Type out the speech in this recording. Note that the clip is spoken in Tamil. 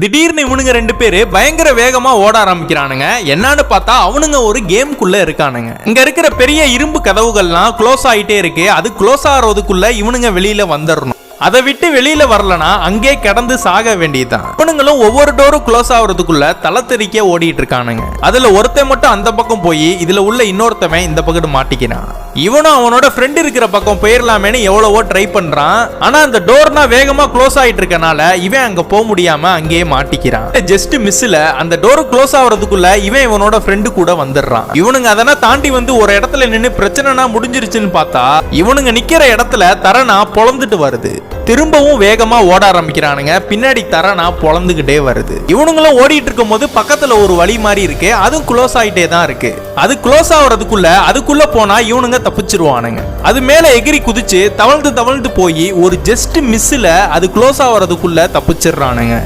திடீர்னு இவனுங்க ரெண்டு பேரு பயங்கர வேகமா ஓட ஆரம்பிக்கிறானுங்க. என்னன்னு பார்த்தா அவனுங்க ஒரு கேம்குள்ள இருக்கானுங்க. இங்க இருக்கிற பெரிய இரும்பு கதவுகள்லாம் க்ளோஸ் ஆயிட்டே இருக்கு. அது க்ளோஸ் ஆகிறதுக்குள்ள இவனுங்க வெளியில வந்துடணும். அதை விட்டு வெளியில வரலனா அங்கே கிடந்து சாக வேண்டியதுதான். இவனுங்களும் ஒவ்வொரு டோரும் க்ளோஸ் ஆகுறதுக்குள்ள தளத்தெறிக்க ஓடிட்டு இருக்கானுங்க. அதுல ஒருத்தன் மட்டும் அந்த பக்கம் போய் இதுல உள்ள இன்னொருத்தவன் இந்த பக்கம் மாட்டிக்கிறான். இவனும் அவனோட ஃப்ரெண்ட் இருக்கிற பக்கம் போயிடலாமேன்னு எவ்வளவோ ட்ரை பண்றான். ஆனா அந்த டோர்னா வேகமா க்ளோஸ் ஆயிட்டு இருக்கனால இவன் அங்க போக முடியாம அங்கேயே மாட்டிக்கிறான். ஜஸ்ட் மிஸ்ல அந்த டோர் க்ளோஸ் ஆகுறதுக்குள்ள இவனோட ஃப்ரெண்டு கூட வந்துடுறான். இவனுங்க அதெல்லாம் தாண்டி வந்து ஒரு இடத்துல நின்று பிரச்சனைனா முடிஞ்சிருச்சுன்னு பார்த்தா இவனுங்க நிக்கிற இடத்துல தரனா பொழந்துட்டு வருது. திரும்பவும் வேகமா ஓட ஆரம்பிக்கிறானுங்க. பின்னாடி தரனா பொழந்துகிட்டே வருது. இவனுங்களும் ஓடிட்டு இருக்கும் போது பக்கத்துல ஒரு வழி மாதிரி இருக்கு. அதுவும் க்ளோஸ் ஆயிட்டே தான் இருக்கு. அது க்ளோஸ் அதுக்குள்ள போனா இவனுங்க தப்பிச்சிருவானுங்க. அது மேல எகிரி குதிச்சு தவழ்ந்து போய் ஒரு ஜஸ்ட் மிஸ்ல அது க்ளோஸ் ஆகிறதுக்குள்ள தப்பிச்சிடுறானுங்க.